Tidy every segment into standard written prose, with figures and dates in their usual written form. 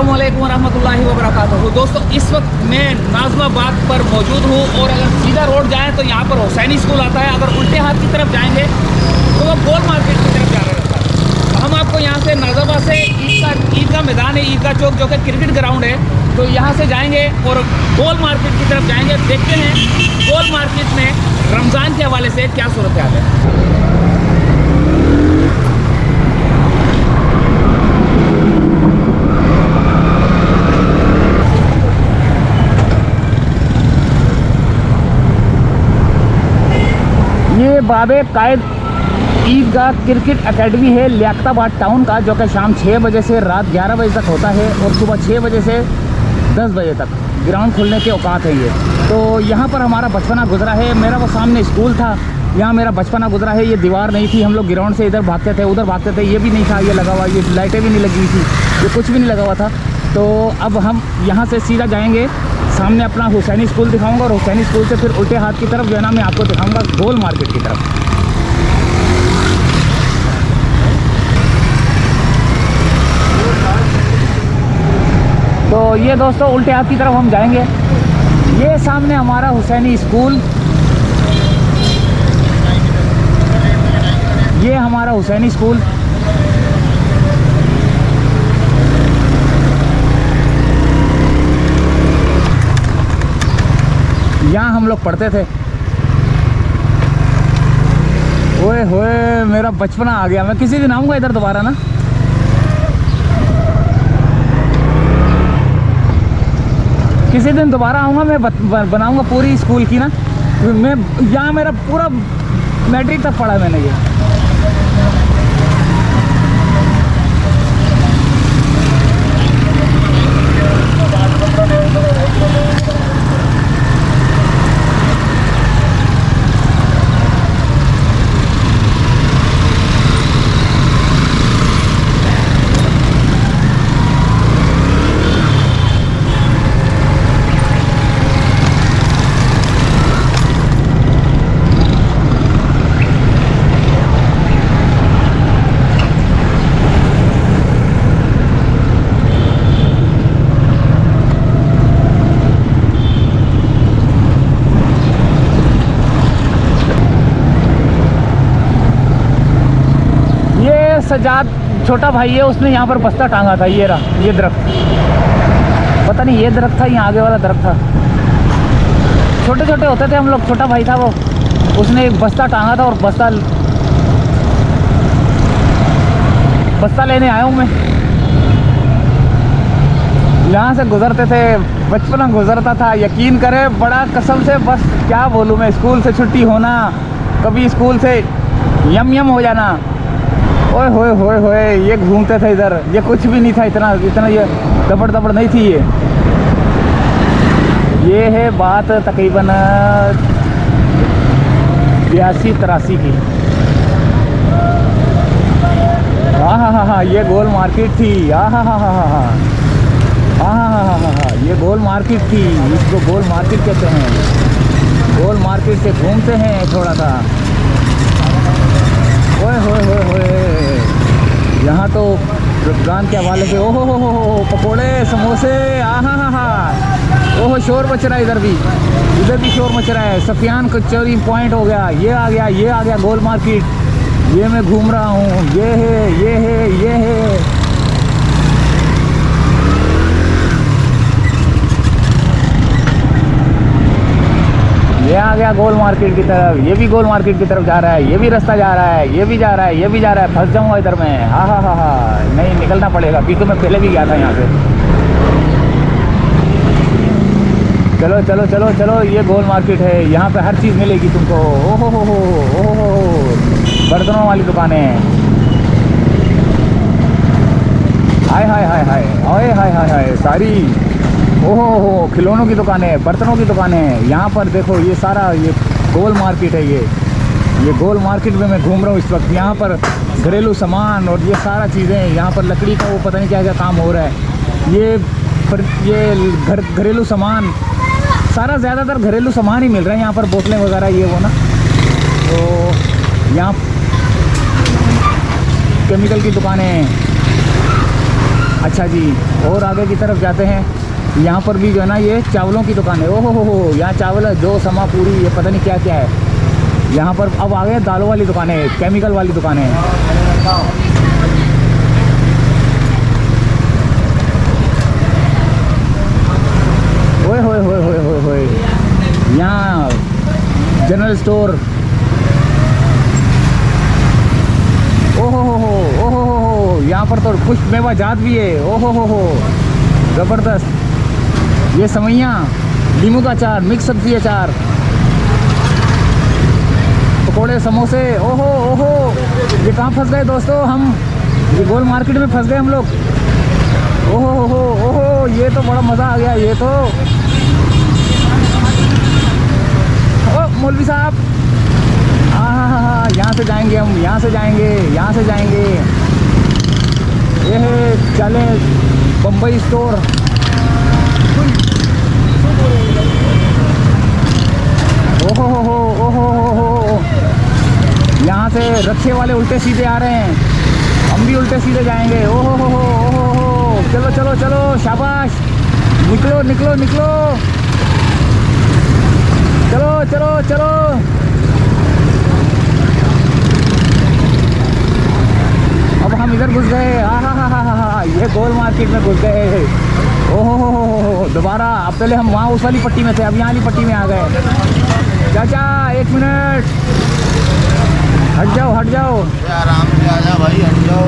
अस्सलामुअलैकुम वरहमतुल्लाहि वबरकातुहू। दोस्तों, इस वक्त मैं नाज़िमाबाद पर मौजूद हूँ और अगर सीधा रोड जाएँ तो यहाँ पर हुसैनी स्कूल आता है। अगर उल्टे हाथ की तरफ जाएंगे तो वो गोल मार्केट की तरफ जा रहा रहता है। तो हम आपको यहाँ से नाज़िमाबाद से ईदगाह मैदान है, ईदगाह चौक जो कि क्रिकेट ग्राउंड है, तो यहाँ से जाएंगे और गोल मार्केट की तरफ जाएंगे। देखते हैं गोल मार्केट में रमज़ान के हवाले से क्या सूरत हाल है। ये बाबे कायद ईदगाह क्रिकेट एकेडमी है लियाकताबाद टाउन का, जो कि शाम 6 बजे से रात 11 बजे तक होता है और सुबह 6 बजे से 10 बजे तक ग्राउंड खुलने के औकात है ये। तो यहाँ पर हमारा बचपना गुजरा है। मेरा वो सामने स्कूल था, यहाँ मेरा बचपना गुजरा है। ये दीवार नहीं थी, हम लोग ग्राउंड से इधर भागते थे उधर भागते थे। ये भी नहीं था ये लगा हुआ, ये लाइटें भी नहीं लगी हुई थी, ये कुछ भी नहीं लगा हुआ था। तो अब हम यहाँ से सीधा जाएंगे, सामने अपना हुसैनी स्कूल दिखाऊंगा और हुसैनी स्कूल से फिर उल्टे हाथ की तरफ जो है ना मैं आपको दिखाऊंगा गोल मार्केट की तरफ। तो ये दोस्तों उल्टे हाथ की तरफ हम जाएंगे। ये सामने हमारा हुसैनी स्कूल, ये हमारा हुसैनी स्कूल। यहाँ हम लोग पढ़ते थे। ओए होए, मेरा बचपना आ गया। मैं किसी दिन आऊँगा इधर दोबारा ना। किसी दिन दोबारा आऊँगा, मैं बनाऊँगा पूरी स्कूल की ना। मैं यहाँ मेरा पूरा मैट्रिक तक पढ़ा मैंने ये। सजाद छोटा भाई है, उसने यहाँ पर बस्ता टांगा था। ये रहा ये दरख्त, पता नहीं ये दरख्त था या आगे वाला दरख्त था। छोटे छोटे होते थे हम लोग, छोटा भाई था वो, उसने एक बस्ता टांगा था और बस्ता लेने आया हूँ मैं। यहाँ से गुजरते थे, बचपना गुजरता था। यकीन करें बड़ा कसम से, बस क्या बोलूँ मैं। स्कूल से छुट्टी होना, कभी स्कूल से यम हो जाना। ओए होए होए होए, ये घूमते थे इधर। ये कुछ भी नहीं था, इतना ये दबड़ नहीं थी ये है बात तकरीबन 82-83 की। हाँ, ये गोल मार्केट थी। हाँ, ये गोल मार्केट थी। इसको गोल मार्केट कहते हैं। गोल मार्केट से घूमते हैं थोड़ा सा। ओए होए, यहाँ तो रमज़ान के हवाले से ओहो हो पकोड़े समोसे, ओहो शोर मच रहा है। इधर भी शोर मच रहा है। सफियान कचौरी पॉइंट हो गया, ये आ गया गोल मार्केट। ये मैं घूम रहा हूँ। ये है ये आ गया गोल मार्केट की तरफ। ये भी गोल मार्केट की तरफ जा रहा है। ये भी रास्ता जा रहा है, ये भी जा रहा है। फंस जाऊंगा इधर में। हाँ, नहीं निकलना पड़ेगा क्योंकि मैं पहले भी गया था यहाँ से। चलो, ये गोल मार्केट है। यहाँ पे हर चीज़ मिलेगी तुमको। ओहो बर्तनों वाली दुकानें। हाय सारी। ओहो खिलौनों की दुकानें, बर्तनों की दुकानें। यहाँ पर देखो ये सारा ये गोल मार्केट है। ये गोल मार्केट में मैं घूम रहा हूँ इस वक्त। यहाँ पर घरेलू सामान और ये सारा चीज़ें, यहाँ पर लकड़ी का वो पता नहीं क्या काम हो रहा है। ये घरेलू सामान सारा, ज़्यादातर घरेलू सामान ही मिल रहा है यहाँ पर, बोतलें वगैरह ये वो ना। तो यहाँ केमिकल की दुकानें, अच्छा जी, और आगे की तरफ जाते हैं। यहाँ पर भी जो है ना ये चावलों की दुकान है। ओहो हो, यहाँ चावल है, जो समा पूरी, ये पता नहीं क्या क्या है यहाँ पर। अब आ गए दालों वाली दुकानें, केमिकल वाली दुकानें। ओए होए होए होए होए होए, यहाँ जनरल स्टोर। ओहो हो, ओहो हो, यहाँ पर तो पुष्प मेवा जात भी है। ओहो हो, ज़बरदस्त। ये समैया, नींबू का अचार, मिक्स सब्जी अचार, पकोड़े, समोसे। ओहो ओहो, ये कहाँ फंस गए दोस्तों हम? ये गोल मार्केट में फंस गए हम लोग। ओहो ओहो ओहो, ये तो बड़ा मज़ा आ गया। ये तो ओ मौलवी साहब, हाँ, यहाँ से जाएंगे हम, यहाँ से जाएंगे, यहाँ से जाएंगे। ये है चले बम्बई स्टोर। ओहो हो, ओहो हो, यहाँ से रक्षे वाले उल्टे सीधे आ रहे हैं, हम भी उल्टे सीधे जाएंगे। ओहो हो, ओहो हो, चलो चलो चलो, शाबाश, निकलो निकलो निकलो, चलो चलो चलो। अब हम इधर घुस गए। हाँ, ये गोल मार्केट में घुस गए। ओहो हो, दोबारा। अब पहले हम वहाँ उस वाली पट्टी में थे, अब यहाँ वाली पट्टी में आ गए। चाचा 1 मिनट, हट जाओ हट जाओ, आराम से आ जा भाई, हट जाओ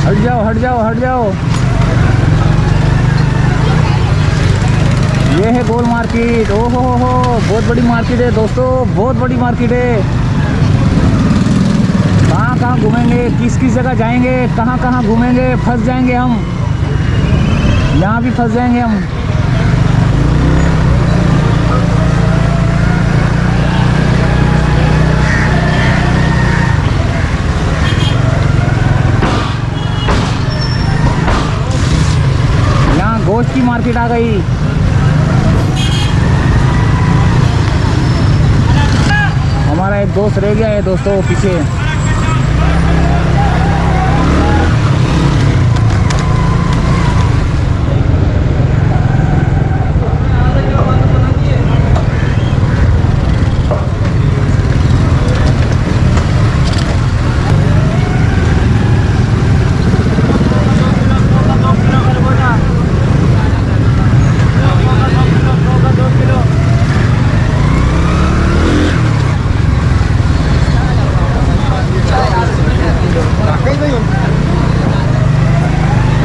हट जाओ हट जाओ हट जाओ। ये है गोल मार्केट। ओहो हो, बहुत बड़ी मार्केट है दोस्तों, बहुत बड़ी मार्केट है। कहाँ कहाँ घूमेंगे, किस किस जगह जाएंगे, कहाँ कहाँ घूमेंगे, फंस जाएंगे हम, यहाँ भी फंस जाएंगे हम। यहाँ गोश्त की मार्केट आ गई। हमारा एक दोस्त रह गया है दोस्तों पीछे।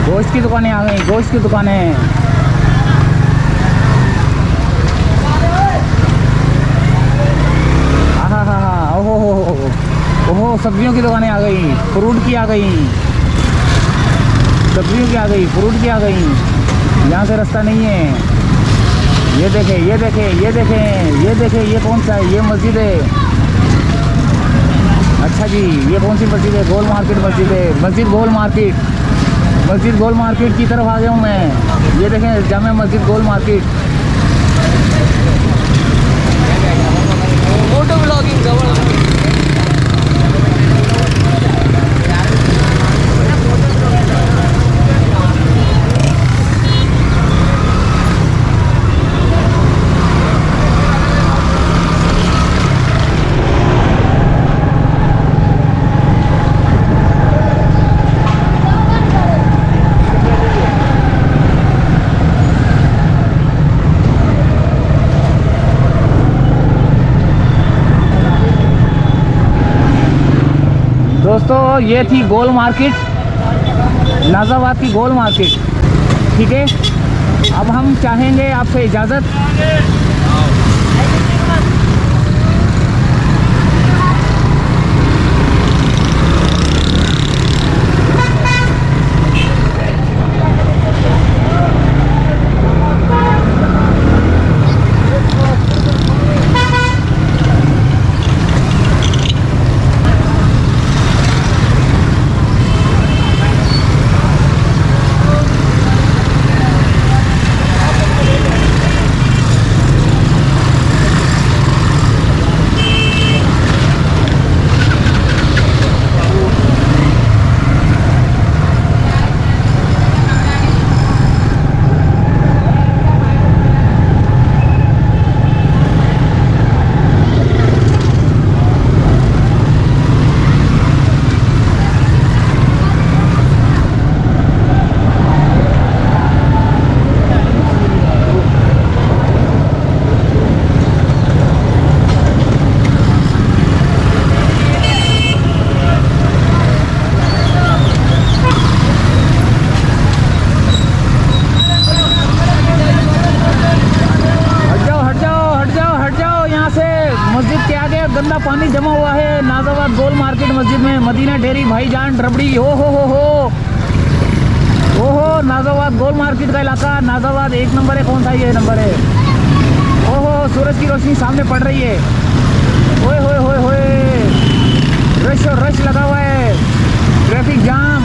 गोश्त की दुकानें आ गई, गोश्त की दुकानें। हाँ, ओहो, सब्जियों की दुकानें आ गई, फ्रूट की आ गई, सब्जियों की आ गई, फ्रूट की आ गई। यहाँ से रास्ता नहीं है। ये देखें, ये देखें, ये देखें, ये देखें, ये कौन सा है? ये मस्जिद है। अच्छा जी, ये कौन सी मस्जिद है? गोल मार्केट मस्जिद है, मस्जिद गोल मार्केट, मस्जिद गोल मार्केट की तरफ आ गया हूँ मैं। ये देखें, जामे मस्जिद गोल मार्केट। फोटो ब्लॉगिंग दोस्तों, ये थी गोल मार्केट, नाज़ाबाद की गोल मार्केट। ठीक है, अब हम चाहेंगे आपसे इजाज़त। पानी जमा हुआ है नाजाबाद गोल मार्केट मस्जिद में, मदीना डेयरी, भाईजान, रबड़ी। हो नाजाबाद गोल मार्केट का इलाका, नाजाबाद 1 नंबर है। कौन सा ये नंबर है? ओहो, सूरज की रोशनी सामने पड़ रही है। ओए होए होए होए, रश और रश लगा हुआ है, ट्रैफिक जाम।